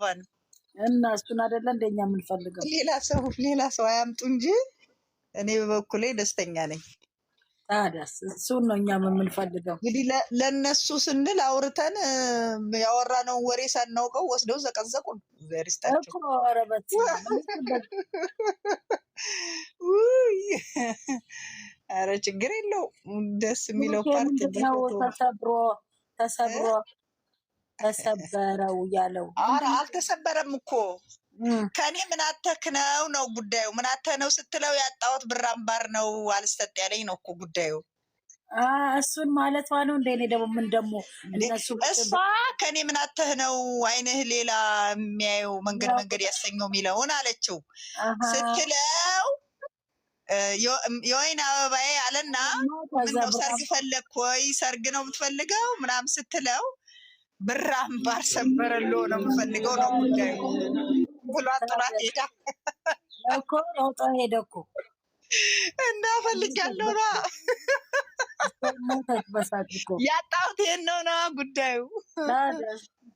እሷን እና እሱን አይደለ እንደኛ የምንፈልገው። ሌላ ሰው አያምጡ እንጂ እኔ በበኩሌ ደስተኛ ነኝ። ታዲያስ እሱን ነው እኛ የምንፈልገው። እንግዲህ ለነሱ ስንል አውርተን ያወራነውን ወሬ ሳናውቀው ወስደው ዘቀዘቁን። ዘሪስታቸው እኮ ኧረ በስመ አብ ኧረ ችግር የለው። ደስ የሚለው ፓርት ምንድነው ተሰብሮ ተሰበረው ያለው? ኧረ አልተሰበረም እኮ ከኔ ምን አተክ ነው ጉዳዩ። ምን አተህ ነው ስትለው ያጣሁት ብር አምባር ነው አልሰጥ ያለኝ ነው እኮ ጉዳዩ። እሱን ማለቷ ነው እንደ እኔ ደግሞ እነሱ እሷ ከኔ ምን አተህ ነው አይንህ ሌላ የሚያየው መንገድ ያሰኘው የሚለውን አለችው ስትለው የወይን አበባዬ አለና ምነው ሰርግ ፈለግ ወይ ሰርግ ነው የምትፈልገው ምናምን ስትለው ብር አምባር ሰበረሎ ነው የምፈልገው ነው ጉዳዩ ብሎ ጥላት ሄዳ እኮ ሮጦ ሄደ እኮ እና ፈልጋለሁ ነው ያጣሁት ይሄን ነው ጉዳዩ።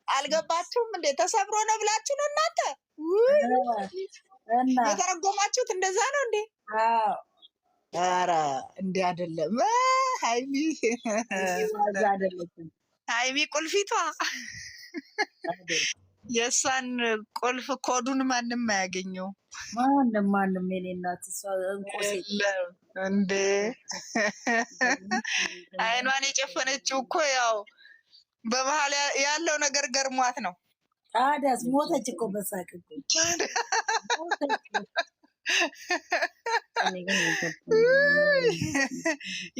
አልገባችሁም እንዴ? ተሰብሮ ነው ብላችሁ ነው እናንተ የተረጎማችሁት? እንደዛ ነው እንዴ? ኧረ እንዴ አይደለም። ሃይሚ ቁልፊቷ የእሷን ቁልፍ ኮዱን ማንም አያገኘው። ማንም የኔ እናት እሷ እንዴ አይኗን የጨፈነችው እኮ ያው በመሀል ያለው ነገር ገርሟት ነው። ታዲያስ ሞተች እኮ በሳቅ እኮ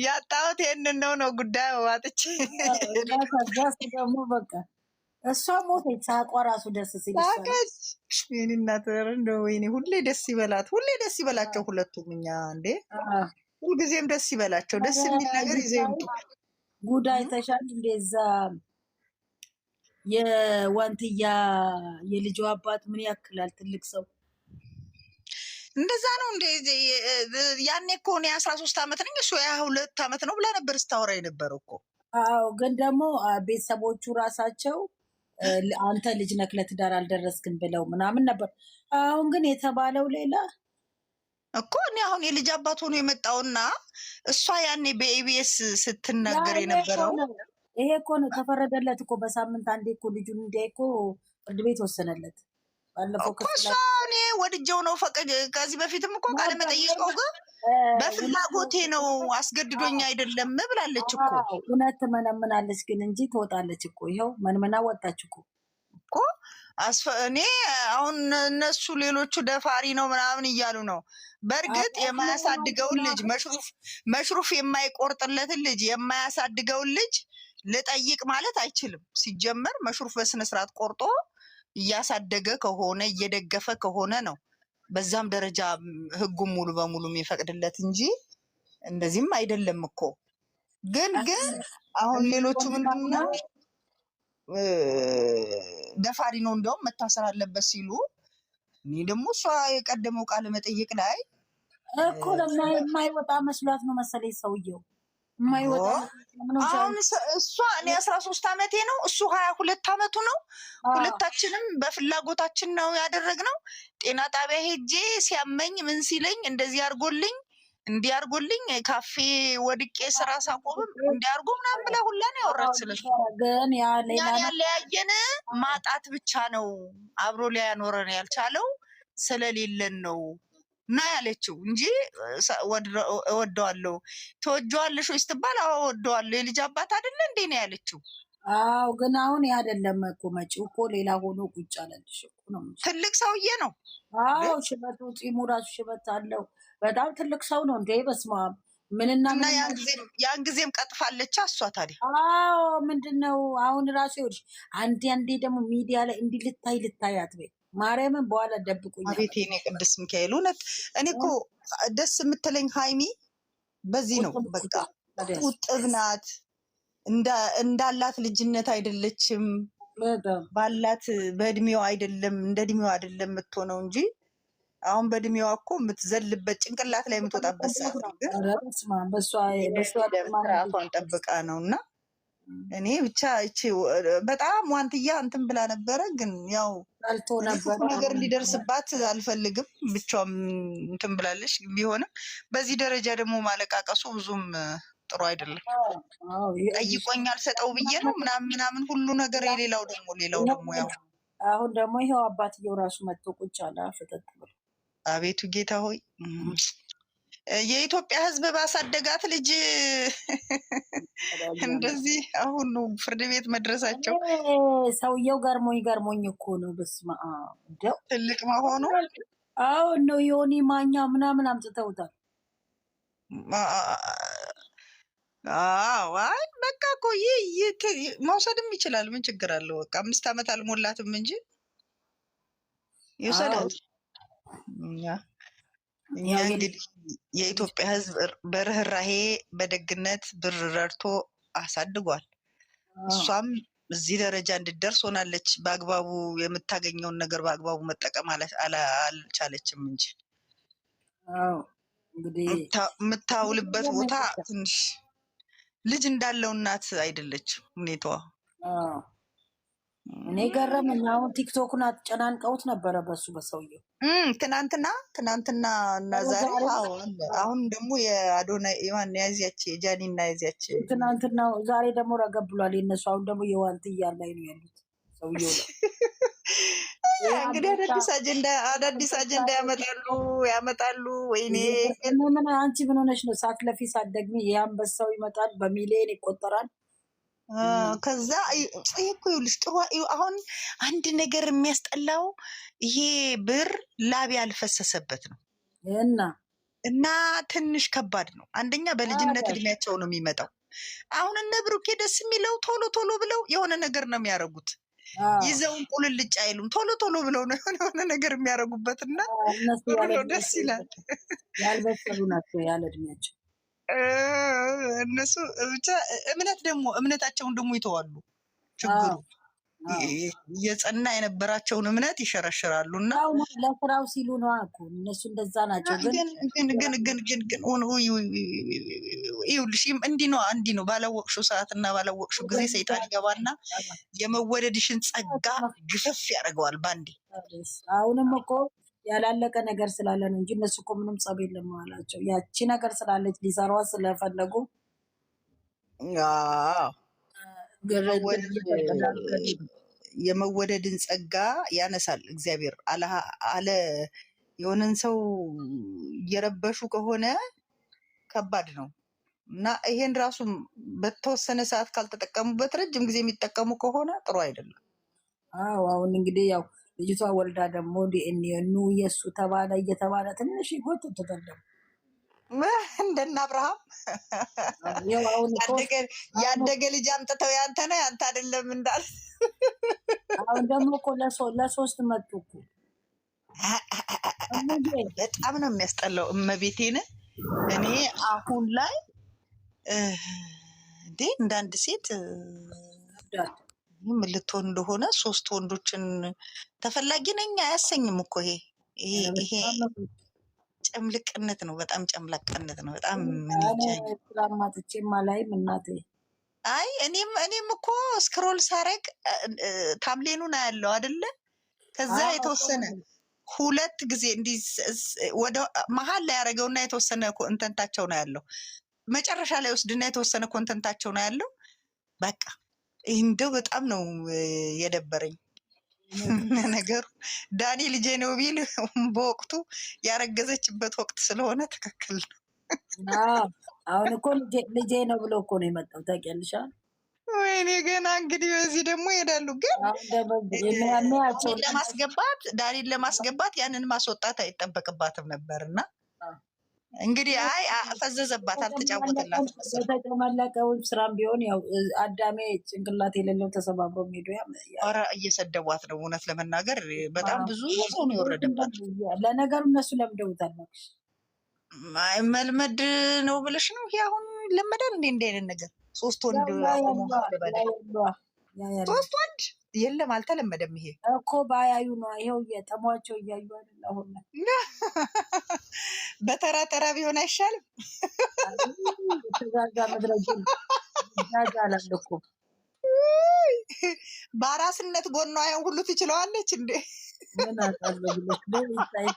ያጣሁት ይሄንን ነው ጉዳዩ። ዋጥቼ ደግሞ በቃ እሷ ሞተች። ሳቋ ራሱ ደስ ሲል የእኔ እናት እንደው ወይኔ ሁሌ ደስ ይበላቸው ሁለቱም። እኛ እንዴ ሁልጊዜም ደስ ይበላቸው። ደስ የሚል ነገር ይዘው ይምጡ። ጉዳይ ተሻል እንደዛ የዋንትያ የልጇ አባት ምን ያክላል ትልቅ ሰው እንደዛ ነው እንዴ? ያኔ እኮ እኔ 13 ዓመት ነኝ እሱ 22 ዓመት ነው ብላ ነበር ስታወራ የነበረው እኮ። አዎ ግን ደግሞ ቤተሰቦቹ ራሳቸው አንተ ልጅ ነክ ለትዳር አልደረስክም ብለው ምናምን ነበር። አሁን ግን የተባለው ሌላ እኮ። እኔ አሁን የልጅ አባት ሆኖ የመጣውና እሷ ያኔ በኢቢኤስ ስትናገር የነበረው ይሄ እኮ ነው። ተፈረደለት እኮ በሳምንት አንዴ እኮ ልጁን እንዲያይ እኮ ፍርድ ቤት ወሰነለት። ባለፈው እሷ እኔ ወድጀው ነው ፈቅድ ከዚህ በፊትም እኮ ቃለ መጠየቀው ግን በፍላጎቴ ነው አስገድዶኝ አይደለም ብላለች እኮ። እውነት ትመነምናለች ግን እንጂ ትወጣለች እኮ። ይኸው መንመና ወጣች እኮ እኔ አሁን እነሱ ሌሎቹ ደፋሪ ነው ምናምን እያሉ ነው። በእርግጥ የማያሳድገውን ልጅ መሽሩፍ የማይቆርጥለትን ልጅ የማያሳድገውን ልጅ ልጠይቅ ማለት አይችልም። ሲጀመር መሽሩፍ በስነስርዓት ቆርጦ እያሳደገ ከሆነ እየደገፈ ከሆነ ነው በዛም ደረጃ ህጉም ሙሉ በሙሉ የሚፈቅድለት እንጂ እንደዚህም አይደለም እኮ። ግን አሁን ሌሎቹ ምንድነው ደፋሪ ነው እንደውም መታሰር አለበት ሲሉ፣ እኔ ደግሞ እሷ የቀደመው ቃለ መጠይቅ ላይ እኮ የማይወጣ መስሏት ነው መሰለኝ ሰውየው የማይወጣ። አሁን እሷ እኔ 13 ዓመቴ ነው እሱ 22 ዓመቱ ነው። ሁለታችንም በፍላጎታችን ነው ያደረግነው። ጤና ጣቢያ ሄጄ ሲያመኝ ምን ሲለኝ እንደዚህ አድርጎልኝ እንዲያርጎልኝ ካፌ ወድቄ ስራ ሳቆምም እንዲያርጎ ምናምን ብላ ሁላ ነው ያወራች ስለሱ። ግን ያለያየን ማጣት ብቻ ነው አብሮ ሊያኖረን ያልቻለው ስለሌለን ነው እና ያለችው እንጂ እወደዋለሁ። ትወጂዋለሽ ወይ ስትባል አዎ እወደዋለሁ፣ የልጅ አባት አይደለ እንዴ ነው ያለችው። አዎ ግን አሁን ያደለም እኮ መጪው እኮ ሌላ ሆኖ ቁጭ አለልሽ እኮ ነው። ትልቅ ሰውዬ ነው። አዎ ሽበቱ ፂሙ ራሱ ሽበት አለው። በጣም ትልቅ ሰው ነው እንዴ! በስመ አብ ምንና ያን ጊዜም ቀጥፋለች እሷ ታዲያ። አዎ ምንድነው አሁን ራሱ ይኸውልሽ፣ አንዴ ደግሞ ሚዲያ ላይ እንዲህ ልታይ አትበይ ማርያምን፣ በኋላ ደብቁኝ። አቤት የኔ ቅዱስ ሚካኤል እውነት። እኔ እኮ ደስ የምትለኝ ሃይሚ በዚህ ነው። በቃ ቁጥብ ናት፣ እንዳላት ልጅነት አይደለችም። ባላት በእድሜዋ አይደለም እንደ እድሜዋ አይደለም የምትሆነው እንጂ አሁን በእድሜዋ እኮ የምትዘልበት ጭንቅላት ላይ የምትወጣበት ሰዓት ነው። ግን ስርዓቷን ጠብቃ ነው። እና እኔ ብቻ በጣም ዋንትያ እንትን ብላ ነበረ። ግን ያው ጠልቶ እኔ ክፉ ነበረ። ነገር እንዲደርስባት አልፈልግም። ብቻም እንትን ብላለች። ቢሆንም በዚህ ደረጃ ደግሞ ማለቃቀሱ ብዙም ጥሩ አይደለም። ጠይቆኝ አልሰጠው ብዬ ነው ምናምን ሁሉ ነገር የሌላው ደግሞ ያው አሁን ደግሞ ይኸው አባትየው ራሱ መጥቶ ቁጭ አለ ፍጥጥ ብሎ። አቤቱ ጌታ ሆይ የኢትዮጵያ ሕዝብ ባሳደጋት ልጅ እንደዚህ አሁን ነው ፍርድ ቤት መድረሳቸው። ሰውየው ገርሞኝ እኮ ነው። በስመ አብ እንደው ትልቅ መሆኑ አሁን ነው ዮኒ ማኛ ምናምን አምጥተውታል። አይ በቃ እኮ መውሰድም ይችላል። ምን ችግር አለው? በቃ 5 ዓመት አልሞላትም እንጂ ይውሰዳል። እኛ እንግዲህ የኢትዮጵያ ሕዝብ በርህራሄ በደግነት ብር ረድቶ አሳድጓል። እሷም እዚህ ደረጃ እንድደርስ ሆናለች። በአግባቡ የምታገኘውን ነገር በአግባቡ መጠቀም አልቻለችም እንጂ የምታውልበት ቦታ ትንሽ ልጅ እንዳለው እናት አይደለችም ሁኔታዋ። እኔ ገረመኝ። አሁን ቲክቶክን አጨናንቀውት ነበረ በሱ በሰውየው ትናንትና እና ዛሬ። አሁን ደግሞ የአዶናይ ማን ያዚያች የጃኒ እና ያዚያች ትናንትና፣ ዛሬ ደግሞ ረገብ ብሏል የነሱ። አሁን ደግሞ የዋልትያ ላይ ነው ያሉት ሰውየው። እንግዲህ አዳዲስ አጀንዳ ያመጣሉ። ወይኔ ምን አንቺ ምን ሆነሽ ነው? ሳትለፊ ሳትደግሚ የአንበሳው ይመጣል፣ በሚሊዮን ይቆጠራል። ከዛ እኮ ይኸውልሽ ጥሩ። አሁን አንድ ነገር የሚያስጠላው ይሄ ብር ላብ ያልፈሰሰበት ነው እና ትንሽ ከባድ ነው። አንደኛ በልጅነት እድሜያቸው ነው የሚመጣው። አሁን እነ ብሩኬ ደስ የሚለው ቶሎ ብለው የሆነ ነገር ነው የሚያደርጉት። ይዘውን ቁልልጭ አይሉም። ቶሎ ብለው ነው የሆነ ነገር የሚያደርጉበት እና ደስ ይላል። ያልበሰሉ ናቸው ያለ እድሜያቸው እነሱ ብቻ እምነታቸውን ደግሞ ይተዋሉ። ችግሩ የጸና የነበራቸውን እምነት ይሸረሽራሉ እና ለስራው ሲሉ ነው እኮ እነሱ እንደዛ ናቸው። ግን ይኸውልሽ እንዲህ ነው ባላወቅሽው ሰዓት እና ባላወቅሽው ጊዜ ሰይጣን ይገባና የመወደድሽን ጸጋ ግፍፍ ያደርገዋል ባንዴ። አሁንም እኮ ያላለቀ ነገር ስላለ ነው እንጂ እነሱ እኮ ምንም ጸብ የለም አላቸው። ያቺ ነገር ስላለች ሊሰሯት ስለፈለጉ የመወደድን ጸጋ ያነሳል እግዚአብሔር አለ። የሆነን ሰው እየረበሹ ከሆነ ከባድ ነው እና ይሄን ራሱ በተወሰነ ሰዓት ካልተጠቀሙበት ረጅም ጊዜ የሚጠቀሙ ከሆነ ጥሩ አይደለም። አሁን እንግዲህ ያው ልጅቷ ወልዳ ደግሞ ዲኤንኤ የእሱ ተባለ እየተባለ ትንሽ ይጎትታል። እንደና አብርሃም ያደገ ልጅ አምጥተው ያንተ ነው ያንተ አይደለም እንዳል። አሁን ደግሞ እኮ ለሶስት መጡ እኮ። በጣም ነው የሚያስጠላው። እመቤቴን እኔ አሁን ላይ እንዳንድ ሴት ምን ልትሆን እንደሆነ 3 ወንዶችን ተፈላጊ ነኝ አያሰኝም እኮ ይሄ ጨምልቅነት ነው። በጣም ጨምላቃነት ነው። በጣም አይ እኔም እኮ ስክሮል ሳረግ ታምሌኑን አያለው አይደለ? ከዛ የተወሰነ 2 ጊዜ እንዲህ ወደ መሀል ላይ ያደረገውና የተወሰነ ኮንተንታቸው ነው ያለው። መጨረሻ ላይ ወስድና የተወሰነ ኮንተንታቸው ነው ያለው። በቃ እንደው በጣም ነው የደበረኝ ነገሩ። ዳኒ ልጄ ነው ቢል በወቅቱ ያረገዘችበት ወቅት ስለሆነ ትክክል ነው። አሁን እኮ ልጄ ነው ብሎ እኮ ነው የመጣው ታውቂያለሽ። ወይኔ ገና እንግዲህ በዚህ ደግሞ ይሄዳሉ። ግን ዳኒን ለማስገባት ያንን ማስወጣት አይጠበቅባትም ነበር እና እንግዲህ ፈዘዘባት፣ አልተጫወተላት መሰለኝ። የተጨመለቀውን ስራም ቢሆን ያው አዳሜ ጭንቅላት የሌለው ተሰባብሮ ሄዶ እየሰደቧት ነው። እውነት ለመናገር በጣም ብዙ ሰው ነው የወረደባት። ለነገሩ እነሱ ለምደውታል። መልመድ ነው ብለሽ ነው? ይሄ አሁን ለመዳን እንደ አይነት ነገር 3 ወንድ 3 ወንድ የለም፣ አልተለመደም። ይሄ እኮ ባያዩ ነው። ይሄው እየጠሟቸው እያዩ አይደል? አሁን በተራ ተራ ቢሆን አይሻልም? ተዛዛ መድረጅ ዛዛ አላልኩ በአራስነት ጎኗ ያን ሁሉ ትችለዋለች እንዴ? ምን አውቃለሁ ብለሽ ነው ይታይ።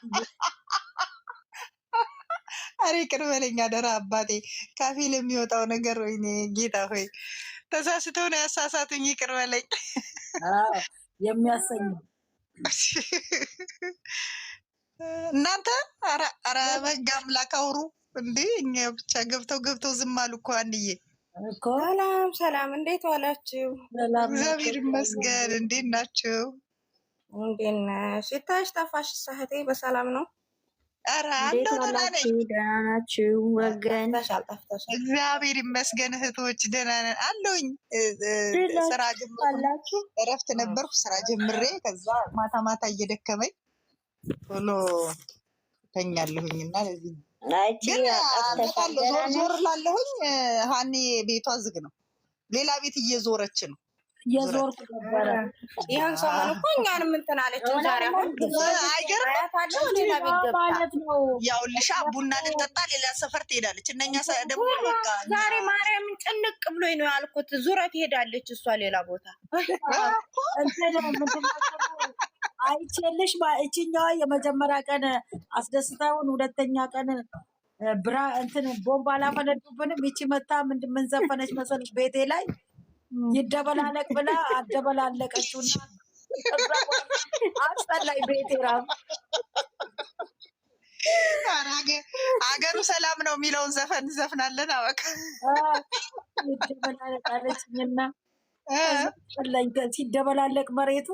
አሬ ቅር በለኝ አደራ አባቴ፣ ካፌ ለሚወጣው ነገር ወይኔ ጌታ ሆይ ተሳስተው ነው ያሳሳቱኝ። ይቅር በለኝ። የሚያሰኝ እናንተ ኧረ በህግ አምላክ አውሩ እንዴ! እኛ ብቻ ገብተው ዝም አሉ እኮ አንዬ። ሰላም ሰላም፣ እንዴት ዋላችሁ? እግዚአብሔር ይመስገን። እንዴት ናችሁ? እንዴት ነሽ? የታሽ ጠፋሽ? እህቴ በሰላም ነው? ኧረ እንደው ደህና ነኝ። ደህና ናችሁ ወገን? ጠፍተሻል። እግዚአብሔር ይመስገን እህቶች ደህና ነን አለሁኝ። ስራ ጀምራላችሁ? እረፍት ነበርኩ ስራ ጀምሬ ከዛ ማታ ማታ እየደከመኝ ቶሎ ተኛለሁኝ እና ለዚህ ግን ዞር ላለሁኝ። ሀኒ ቤቷ ዝግ ነው፣ ሌላ ቤት እየዞረች ነው። የዞርኩ ነበረ ይህን ሰሞን እኮ እኛንም እንትን አለችው። ዛሬ አሁን አይገርምም ሌላ ቤት ገብታ ማለት ነው። ያው ልሻ ቡና ልጠጣ ሌላ ሰፈር ትሄዳለች። እነኛ ደግሞ በቃ ዛሬ ማርያምን ጭንቅ ብሎኝ ነው ያልኩት። ዙረት ሄዳለች እሷ ሌላ ቦታ። አይቼልሽ እችኛዋ የመጀመሪያ ቀን አስደስታውን፣ ሁለተኛ ቀን ብራ እንትን ቦምብ አላፈነዱብንም። ይቺ መታ ምን ዘፈነች መሰለሽ ቤቴ ላይ ይደበላለቅ ብላ አደበላለቀችውና አስጠላኝ ቤቴ ራሱ። አገሩ ሰላም ነው የሚለውን ዘፈን ዘፍናለን። አበቃ ይደበላለቃለችኝና ሲደበላለቅ መሬቱ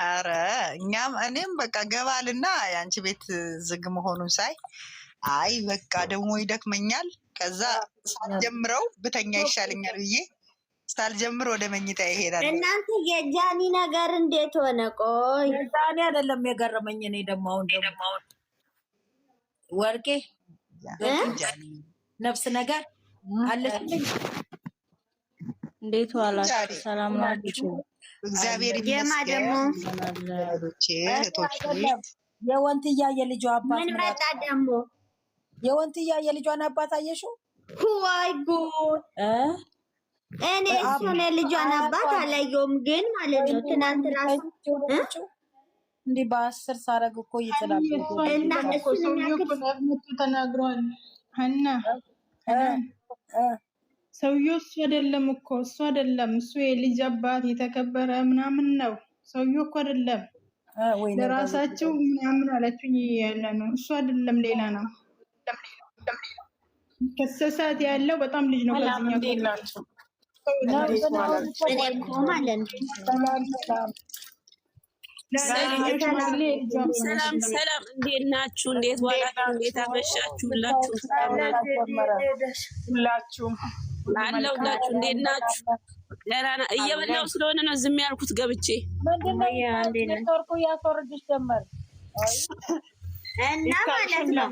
አረ እኔም በቃ ገባልና የአንቺ ቤት ዝግ መሆኑን ሳይ አይ በቃ ደግሞ ይደክመኛል፣ ከዛ ሳልጀምረው ብተኛ ይሻለኛል ብዬ ሳልጀምር ወደ መኝታ ይሄዳል። እናንተ የጃኒ ነገር እንዴት ሆነ? ቆይ ጃኒ አይደለም የገረመኝ። እኔ ደግሞ አሁን ወርቄ ነፍስ ነገር አለችልኝ። እንዴት ዋላችሁ? ሰላም ናችሁ? እግዚአብሔር ይመስገን። የወንትያ የልጇ አባት ምን መጣ ደግሞ? የወንትያ የልጇን አባት አየሽው? ዋይ ጉድ! እኔ እሱን የልጇን አባት አላየሁም፣ ግን ማለት ነው ትናንት ራሱ እንዲህ በ10 ሳረግ እኮ ይጥላል እና እሱን ተናግሯል። ሀና ሰውዬው እሱ አይደለም እኮ እሱ አይደለም። እሱ የልጅ አባት የተከበረ ምናምን ነው። ሰውዬው እኮ አይደለም። ለራሳቸው ምናምን አለችኝ ያለ ነው። እሱ አይደለም ሌላ ነው። ከሰሳት ያለው በጣም ልጅ ነው። ከዚህኛው ሰላም ሰላም፣ እንዴት ናችሁ? እንዴት ዋላችሁ? እንዴት አመሻችሁ? ሁላችሁም አለሁላችሁ። እንዴት ናችሁ? ደህና ነን። እየበላሁ ስለሆነ ነው ዝም ያልኩት ገብቼ። ኔትወርኩ እያስወርድሽ ጀመር እና ማለት ነው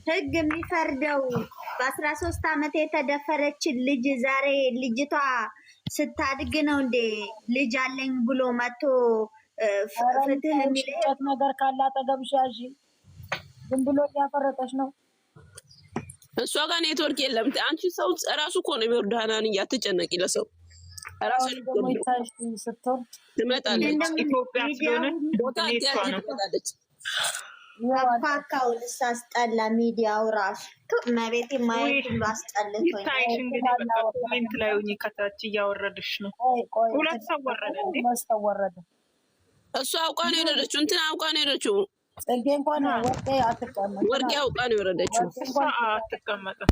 ህግ የሚፈርደው በ13 ዓመት የተደፈረችን ልጅ ዛሬ ልጅቷ ስታድግ ነው እንዴ ልጅ አለኝ ብሎ መጥቶ ፍትህ የሚለየት ነገር ካለ አጠገብሽ ያዢ። ዝም ብሎ እያፈረጠች ነው። እሷ ጋር ኔትወርክ የለም። አንቺ ሰው ራሱ እኮ ነው የሚወርድ። ሀናን እያትጨነቂ ለሰው ራሱ ትመጣለች። ኢትዮጵያ ስለሆነ ቦታ ትመጣለች። ፓካው ልሳስጠላ ሚዲያው ራሱ መቤት ማየት ሁሉ አስጠልቶኝ ይታይሽ። እንግዲህ በቃ ኮሜንት ላይ ሆኜ ከታች እያወረድሽ ነው። ሁለት ሰው ወረደ እንዴ? ወረደ። እሷ አውቃ ነው የወረደችው። እንትን አውቃ ነው የወረደችው። ጽጌ እንኳን ወርቄ አትቀመጥም። ወርቄ አውቃ ነው የወረደችው። አትቀመጥም።